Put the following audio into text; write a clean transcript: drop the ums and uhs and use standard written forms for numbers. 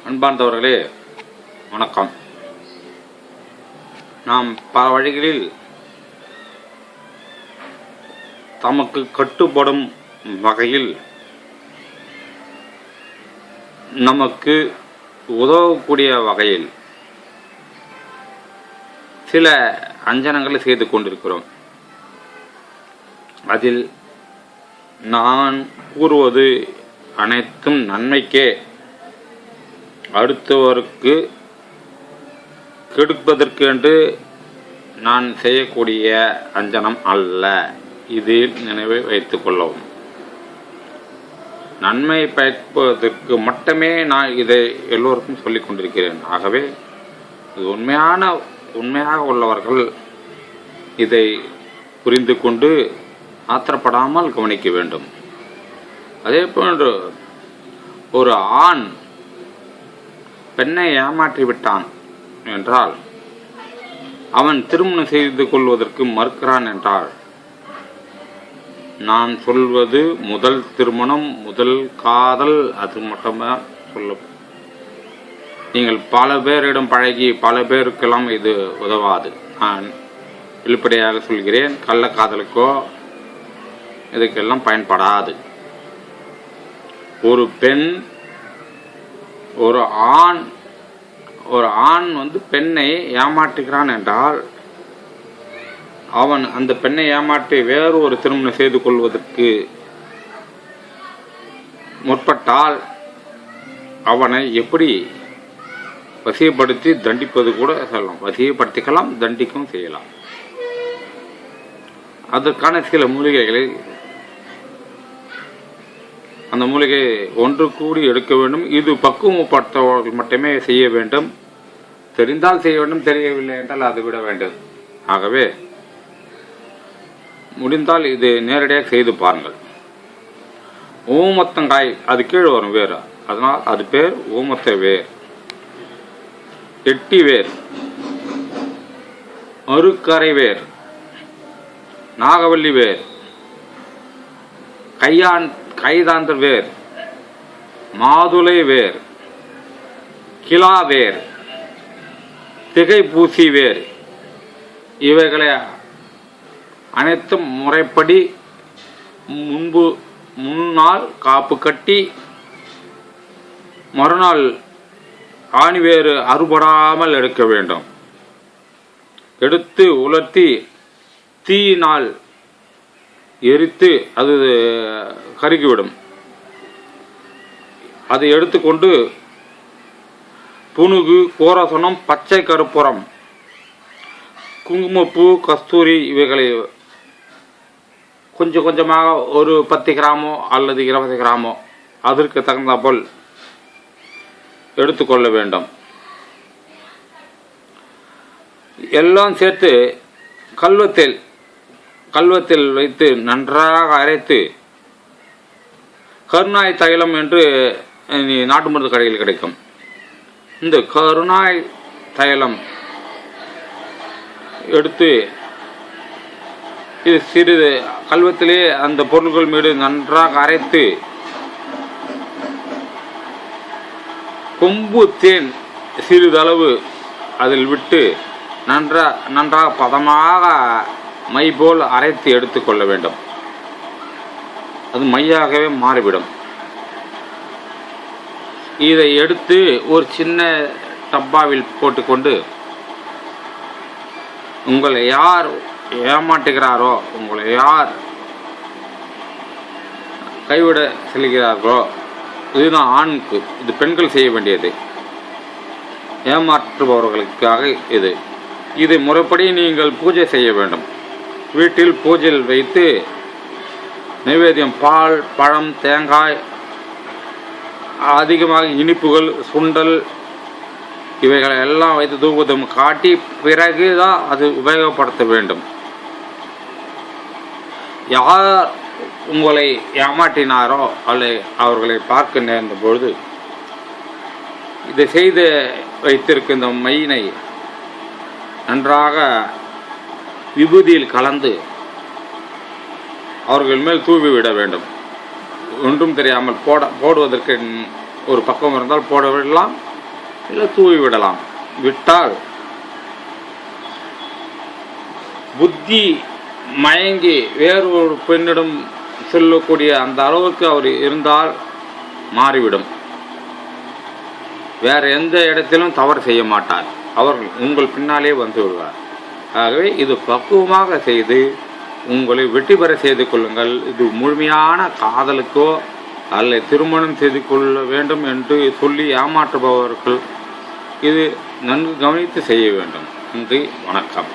அன்பார்ந்தவர்களே வணக்கம். நாம் பல வழிகளில் தமக்கு கட்டுப்படும் வகையில் நமக்கு உதவக்கூடிய வகையில் சில அஞ்சனங்களை செய்து கொண்டிருக்கிறோம். அதில் நான் கூறுவது அனைத்தும் நன்மைக்கே, அடுத்தவருக்கு கெடுப்பதற்கு என்று நான் செய்யக்கூடிய அஞ்சனம் அல்ல. இதில் நினைவை வைத்துக் கொள்ளவும். நன்மை பயப்பதற்கு மட்டுமே நான் இதை எல்லோருக்கும் சொல்லிக் கொண்டிருக்கிறேன். ஆகவே இது உண்மையாக உள்ளவர்கள் இதை புரிந்து கொண்டு ஆத்திரப்படாமல் கவனிக்க வேண்டும். அதே போன்று ஒரு ஆண் பெண்ணை ஏமாற்றிவிட்டான் என்றால், அவன் திருமணம் செய்து கொள்வதற்கு மறுக்கிறான் என்றால், நான் சொல்வது முதல் திருமணம், முதல் காதல், அது மட்டுமே சொல்லும். நீங்கள் பல பேரிடம் பழகி பல பேருக்கெல்லாம் இது உதவாது. நான் வெளிப்படையாக சொல்கிறேன், கள்ளக்காதலுக்கோ இதுக்கெல்லாம் பயன்படாது. ஒரு பெண் ஒரு ஆண் பெண்ணை ஏமாற்றுகிறான் என்றால், அவன் அந்த பெண்ணை ஏமாற்றி வேறு ஒரு திருமணம் செய்து கொள்வதற்கு முற்பட்டால் அவனை எப்படி வசியப்படுத்தி தண்டிப்பது கூட சொல்லலாம். வசியப்படுத்திக்கலாம், தண்டிக்கவும் செய்யலாம். அதற்கான சில மூலிகைகளை, அந்த மூலிகை ஒன்று கூடி எடுக்க வேண்டும். இது பக்குவப்படுத்தவர்கள் மட்டுமே செய்ய வேண்டும். தெரிந்தால் செய்ய வேண்டும், தெரியவில்லை என்றால் அது விட வேண்டும். ஆகவே முடிந்தால் இது நேரடியாக செய்து பாருங்கள். ஊமத்தங்காய், அது கீழே வரும் வேறு, அதனால் அது பேர் ஊமத்த வேர். எட்டி வேர், மறுக்கரை வேர், நாகவல்லி வேர், கைதாந்தர் வேர், மாதுளை வேர், கிலா வேர், திகைப்பூசி வேர், இவைகளை அனைத்தும் முறைப்படி முன்னால் காப்பு கட்டி மறுநாள் ஆணிவேறு அறுபடாமல் எடுக்க வேண்டும். எடுத்து உலர்த்தி தீயினால் எரித்து அது கருகிவிடும். அதை எடுத்துக்கொண்டு புனுகு, கோரசனம், பச்சை கருப்புரம், குங்குமப்பூ, கஸ்தூரி இவைகளை கொஞ்சம் கொஞ்சமாக ஒரு 10 கிராமோ அல்லது 20 கிராமோ அதற்கு தகுந்த போல் எடுத்துக்கொள்ள வேண்டும். எல்லாம் சேர்த்து கல்வத்தில் வைத்து நன்றாக அரைத்து, கருணாய் தைலம் என்று நாட்டு மருந்து கடையில் கிடைக்கும். இந்த கருணாய் தைலம் எடுத்து இது சிறிது கல்வத்திலே அந்த பொருட்கள் மீது நன்றாக அரைத்து, கொம்பு தேன் சிறிதளவு அதில் விட்டு நன்றாக பதமாக மை போல் அரைத்து எடுத்துக்கொள்ள வேண்டும். அது மையாகவே மாறிவிடும். இதை எடுத்து ஒரு சின்ன டப்பாவில் போட்டுக்கொண்டு, உங்களை யார் ஏமாற்றுகிறாரோ, உங்களை யார் கைவிட செல்கிறார்களோ, இதுதான் ஆணுக்கு, இது பெண்கள் செய்ய வேண்டியது. ஏமாற்றுபவர்களுக்காக இதை முறைப்படி நீங்கள் பூஜை செய்ய வேண்டும். வீட்டில் பூஜையில் வைத்து நைவேத்தியம், பால், பழம், தேங்காய், அதிகமாக இனிப்புகள், சுண்டல் இவைகளை எல்லாம் வைத்து தூபதம் காட்டி பிறகுதான் அது உபயோகப்படுத்த வேண்டும். யார் உங்களை ஏமாற்றினாரோ அல்லது அவர்களை பார்க்க நேர்ந்த பொழுது இதை செய்து வைத்திருக்கின்ற மையினை நன்றாக விபூதியில் கலந்து அவர்கள் மேல் தூவி விட வேண்டும். ஒன்றும் தெரியாமல் போடுவதற்கு ஒரு பக்கம் இருந்தால் போட விடலாம், இல்லை தூவி விடலாம். விட்டால் புத்தி மயங்கி வேறு ஒரு பெண்ணிடம் சொல்லக்கூடிய அந்த அளவுக்கு அவர் இருந்தால் மாறிவிடும். வேற எந்த இடத்திலும் தவறு செய்ய மாட்டார். அவர் உங்கள் பின்னாலே வந்து விடுவார். ஆகவே இது பக்குவமாக செய்து உங்களை வெற்றி பெற செய்து கொள்ளுங்கள். இது முழுமையான காதலுக்கோ அல்ல திருமணம் செய்து கொள்ள வேண்டும் என்று சொல்லி ஏமாற்றுபவர்கள் இது நன்கு கவனித்து செய்ய வேண்டும். நன்றி, வணக்கம்.